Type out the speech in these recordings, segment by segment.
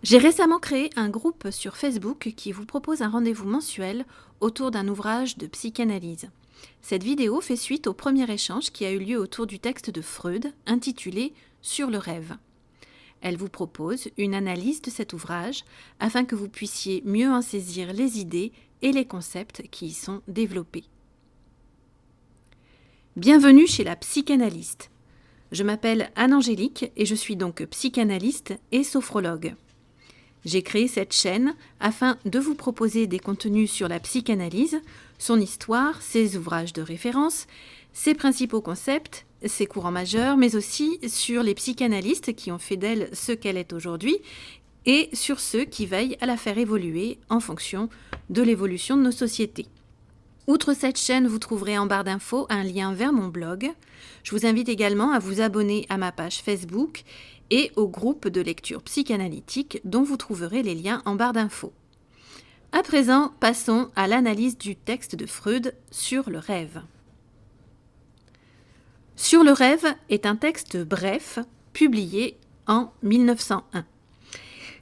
J'ai récemment créé un groupe sur Facebook qui vous propose un rendez-vous mensuel autour d'un ouvrage de psychanalyse. Cette vidéo fait suite au premier échange qui a eu lieu autour du texte de Freud intitulé Sur le rêve. Elle vous propose une analyse de cet ouvrage afin que vous puissiez mieux en saisir les idées et les concepts qui y sont développés. Bienvenue chez la psychanalyste. Je m'appelle Anne-Angélique et je suis donc psychanalyste et sophrologue. J'ai créé cette chaîne afin de vous proposer des contenus sur la psychanalyse, son histoire, ses ouvrages de référence, ses principaux concepts, ses courants majeurs, mais aussi sur les psychanalystes qui ont fait d'elle ce qu'elle est aujourd'hui et sur ceux qui veillent à la faire évoluer en fonction de l'évolution de nos sociétés. Outre cette chaîne, vous trouverez en barre d'infos un lien vers mon blog. Je vous invite également à vous abonner à ma page Facebook et au groupe de lecture psychanalytique dont vous trouverez les liens en barre d'infos. À présent, passons à l'analyse du texte de Freud sur le rêve. Sur le rêve est un texte bref, publié en 1901.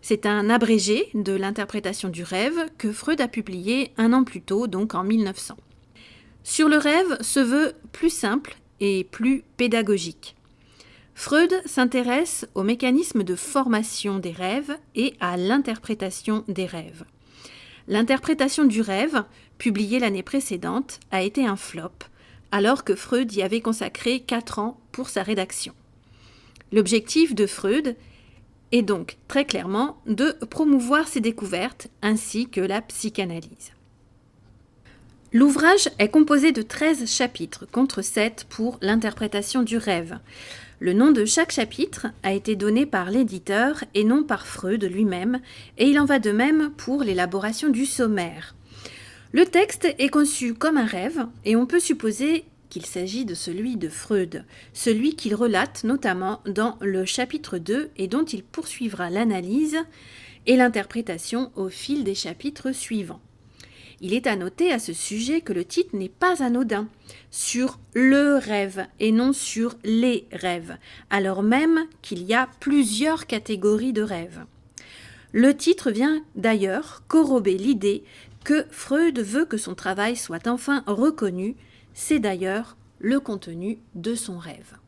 C'est un abrégé de l'interprétation du rêve que Freud a publié un an plus tôt, donc en 1900. Sur le rêve se veut plus simple et plus pédagogique. Freud s'intéresse aux mécanismes de formation des rêves et à l'interprétation des rêves. L'interprétation du rêve, publiée l'année précédente, a été un flop, alors que Freud y avait consacré 4 ans pour sa rédaction. L'objectif de Freud est donc très clairement de promouvoir ses découvertes ainsi que la psychanalyse. L'ouvrage est composé de 13 chapitres contre 7 pour l'interprétation du rêve. Le nom de chaque chapitre a été donné par l'éditeur et non par Freud lui-même, et il en va de même pour l'élaboration du sommaire. Le texte est conçu comme un rêve, et on peut supposer qu'il s'agit de celui de Freud, celui qu'il relate notamment dans le chapitre 2 et dont il poursuivra l'analyse et l'interprétation au fil des chapitres suivants. Il est à noter à ce sujet que le titre n'est pas anodin, sur le rêve et non sur les rêves, alors même qu'il y a plusieurs catégories de rêves. Le titre vient d'ailleurs corroborer l'idée que Freud veut que son travail soit enfin reconnu, c'est d'ailleurs le contenu de son rêve.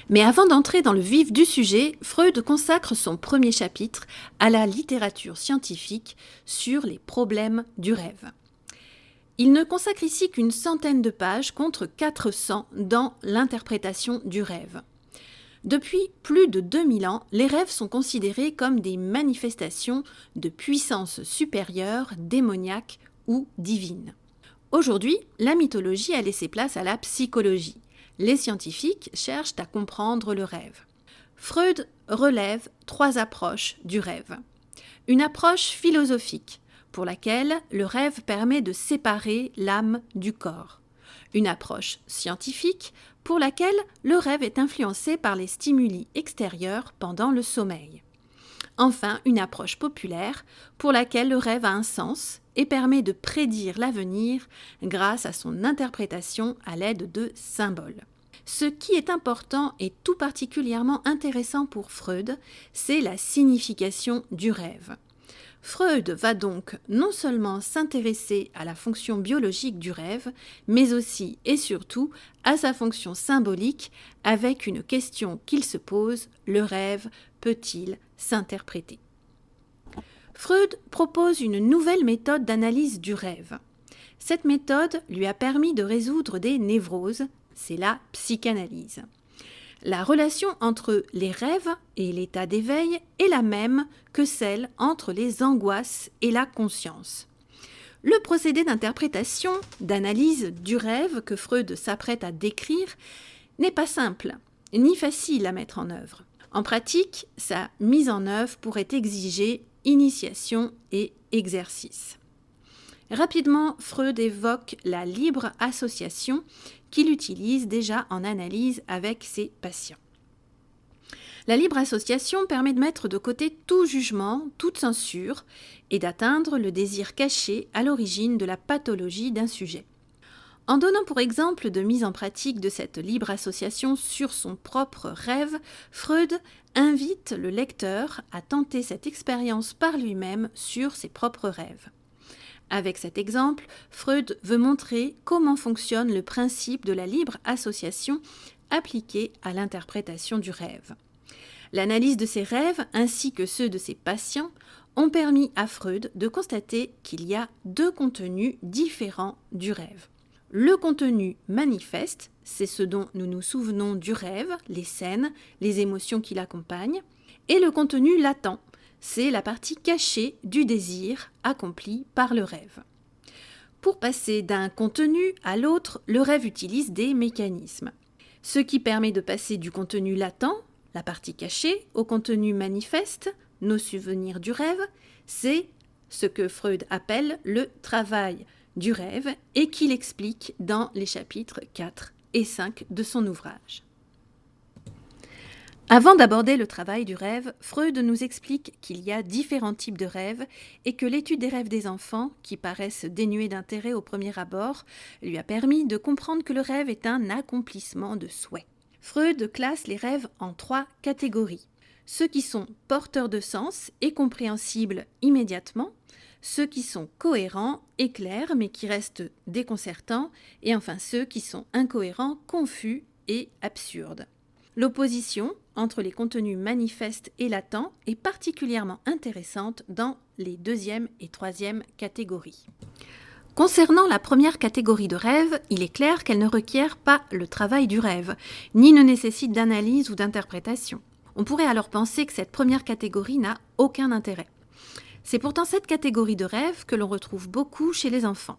Mais avant d'entrer dans le vif du sujet, Freud consacre son premier chapitre à la littérature scientifique sur les problèmes du rêve. Il ne consacre ici qu'une centaine de pages contre 400 dans l'interprétation du rêve. Depuis plus de 2000 ans, les rêves sont considérés comme des manifestations de puissance supérieure, démoniaque ou divine. Aujourd'hui, la mythologie a laissé place à la psychologie. Les scientifiques cherchent à comprendre le rêve. Freud relève 3 approches du rêve. Une approche philosophique, pour laquelle le rêve permet de séparer l'âme du corps. Une approche scientifique, pour laquelle le rêve est influencé par les stimuli extérieurs pendant le sommeil. Enfin, une approche populaire, pour laquelle le rêve a un sens et permet de prédire l'avenir grâce à son interprétation à l'aide de symboles. Ce qui est important et tout particulièrement intéressant pour Freud, c'est la signification du rêve. Freud va donc non seulement s'intéresser à la fonction biologique du rêve, mais aussi et surtout à sa fonction symbolique avec une question qu'il se pose, le rêve peut-il s'interpréter ? Freud propose une nouvelle méthode d'analyse du rêve. Cette méthode lui a permis de résoudre des névroses, c'est la psychanalyse. La relation entre les rêves et l'état d'éveil est la même que celle entre les angoisses et la conscience. Le procédé d'interprétation, d'analyse du rêve que Freud s'apprête à décrire n'est pas simple, ni facile à mettre en œuvre. En pratique, sa mise en œuvre pourrait exiger initiation et exercice. Rapidement, Freud évoque la libre association qu'il utilise déjà en analyse avec ses patients. La libre association permet de mettre de côté tout jugement, toute censure et d'atteindre le désir caché à l'origine de la pathologie d'un sujet. En donnant pour exemple de mise en pratique de cette libre association sur son propre rêve, Freud invite le lecteur à tenter cette expérience par lui-même sur ses propres rêves. Avec cet exemple, Freud veut montrer comment fonctionne le principe de la libre association appliqué à l'interprétation du rêve. L'analyse de ses rêves ainsi que ceux de ses patients ont permis à Freud de constater qu'il y a deux contenus différents du rêve. Le contenu manifeste, c'est ce dont nous nous souvenons du rêve, les scènes, les émotions qui l'accompagnent, et le contenu latent, c'est la partie cachée du désir accompli par le rêve. Pour passer d'un contenu à l'autre, le rêve utilise des mécanismes. Ce qui permet de passer du contenu latent, la partie cachée, au contenu manifeste, nos souvenirs du rêve, c'est ce que Freud appelle le travail du rêve et qu'il explique dans les chapitres 4 et 5 de son ouvrage. Avant d'aborder le travail du rêve, Freud nous explique qu'il y a différents types de rêves et que l'étude des rêves des enfants, qui paraissent dénués d'intérêt au premier abord, lui a permis de comprendre que le rêve est un accomplissement de souhait. Freud classe les rêves en 3 catégories. Ceux qui sont porteurs de sens et compréhensibles immédiatement, ceux qui sont cohérents et clairs mais qui restent déconcertants, et enfin ceux qui sont incohérents, confus et absurdes. L'opposition entre les contenus manifestes et latents est particulièrement intéressante dans les 2e et 3e catégories. Concernant la première catégorie de rêve, il est clair qu'elle ne requiert pas le travail du rêve, ni ne nécessite d'analyse ou d'interprétation. On pourrait alors penser que cette première catégorie n'a aucun intérêt. C'est pourtant cette catégorie de rêve que l'on retrouve beaucoup chez les enfants.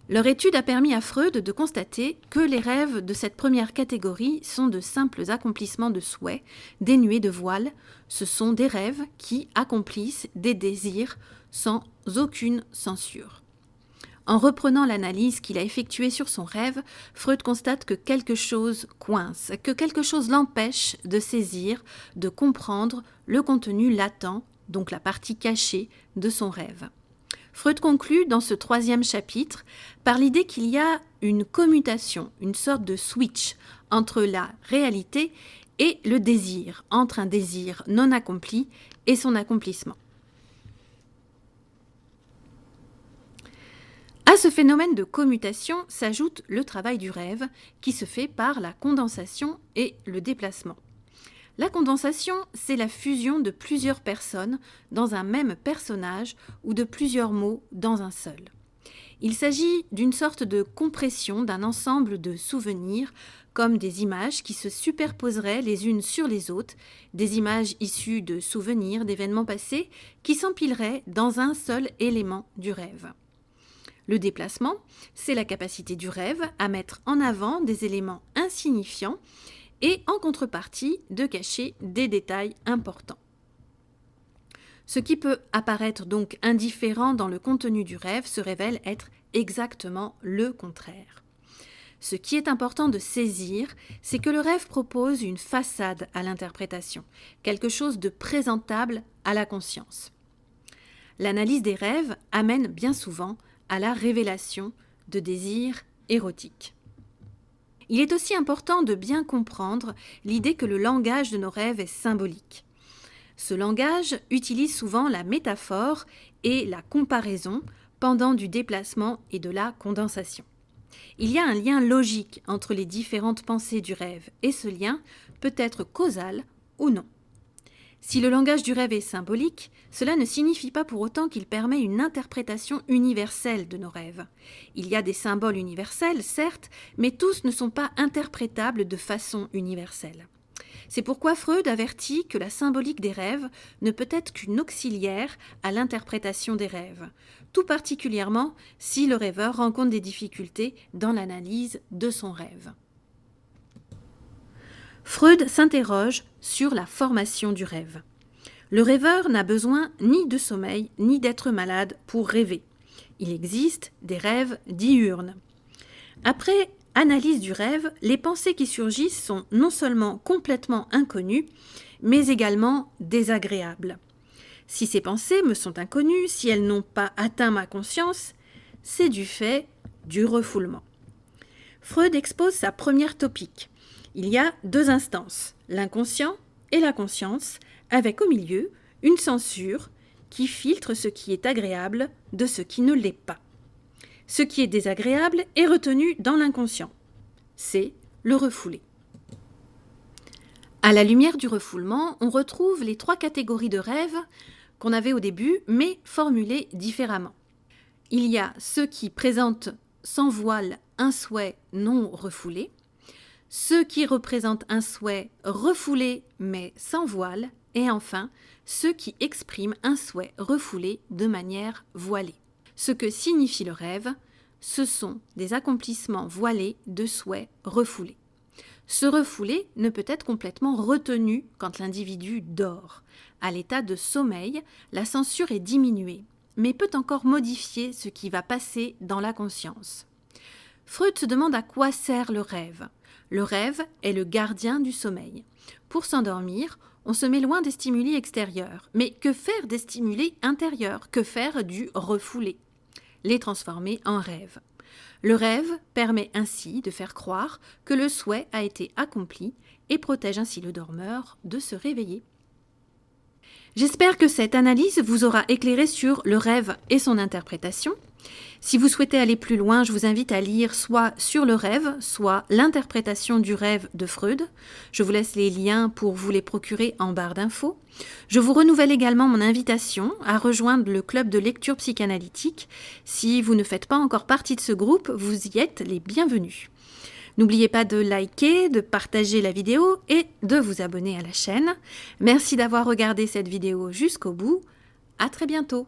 Leur étude a permis à Freud de constater que les rêves de cette première catégorie sont de simples accomplissements de souhaits, dénués de voile. Ce sont des rêves qui accomplissent des désirs sans aucune censure. En reprenant l'analyse qu'il a effectuée sur son rêve, Freud constate que quelque chose coince, que quelque chose l'empêche de saisir, de comprendre le contenu latent, donc la partie cachée de son rêve. Freud conclut dans ce 3e chapitre par l'idée qu'il y a une commutation, une sorte de switch entre la réalité et le désir, entre un désir non accompli et son accomplissement. À ce phénomène de commutation s'ajoute le travail du rêve qui se fait par la condensation et le déplacement. La condensation, c'est la fusion de plusieurs personnes dans un même personnage ou de plusieurs mots dans un seul. Il s'agit d'une sorte de compression d'un ensemble de souvenirs comme des images qui se superposeraient les unes sur les autres, des images issues de souvenirs d'événements passés qui s'empileraient dans un seul élément du rêve. Le déplacement, c'est la capacité du rêve à mettre en avant des éléments insignifiants et en contrepartie de cacher des détails importants. Ce qui peut apparaître donc indifférent dans le contenu du rêve se révèle être exactement le contraire. Ce qui est important de saisir, c'est que le rêve propose une façade à l'interprétation, quelque chose de présentable à la conscience. L'analyse des rêves amène bien souvent à la révélation de désirs érotiques. Il est aussi important de bien comprendre l'idée que le langage de nos rêves est symbolique. Ce langage utilise souvent la métaphore et la comparaison pendant du déplacement et de la condensation. Il y a un lien logique entre les différentes pensées du rêve et ce lien peut être causal ou non. Si le langage du rêve est symbolique, cela ne signifie pas pour autant qu'il permet une interprétation universelle de nos rêves. Il y a des symboles universels, certes, mais tous ne sont pas interprétables de façon universelle. C'est pourquoi Freud avertit que la symbolique des rêves ne peut être qu'une auxiliaire à l'interprétation des rêves, tout particulièrement si le rêveur rencontre des difficultés dans l'analyse de son rêve. Freud s'interroge sur la formation du rêve. Le rêveur n'a besoin ni de sommeil ni d'être malade pour rêver. Il existe des rêves diurnes. Après analyse du rêve, les pensées qui surgissent sont non seulement complètement inconnues, mais également désagréables. Si ces pensées me sont inconnues, si elles n'ont pas atteint ma conscience, c'est du fait du refoulement. Freud expose sa première topique. Il y a deux instances, l'inconscient et la conscience, avec au milieu une censure qui filtre ce qui est agréable de ce qui ne l'est pas. Ce qui est désagréable est retenu dans l'inconscient. C'est le refoulé. À la lumière du refoulement, on retrouve les trois catégories de rêves qu'on avait au début, mais formulées différemment. Il y a ceux qui présentent sans voile un souhait non refoulé, ceux qui représentent un souhait refoulé mais sans voile, et enfin ceux qui expriment un souhait refoulé de manière voilée. Ce que signifie le rêve, ce sont des accomplissements voilés de souhaits refoulés. Ce refoulé ne peut être complètement retenu quand l'individu dort. À l'état de sommeil, la censure est diminuée, mais peut encore modifier ce qui va passer dans la conscience. Freud se demande à quoi sert le rêve. Le rêve est le gardien du sommeil. Pour s'endormir, on se met loin des stimuli extérieurs. Mais que faire des stimuli intérieurs? Que faire du refoulé? Les transformer en rêve. Le rêve permet ainsi de faire croire que le souhait a été accompli et protège ainsi le dormeur de se réveiller. J'espère que cette analyse vous aura éclairé sur le rêve et son interprétation. Si vous souhaitez aller plus loin, je vous invite à lire soit sur le rêve, soit l'interprétation du rêve de Freud. Je vous laisse les liens pour vous les procurer en barre d'infos. Je vous renouvelle également mon invitation à rejoindre le club de lecture psychanalytique. Si vous ne faites pas encore partie de ce groupe, vous y êtes les bienvenus. N'oubliez pas de liker, de partager la vidéo et de vous abonner à la chaîne. Merci d'avoir regardé cette vidéo jusqu'au bout. À très bientôt.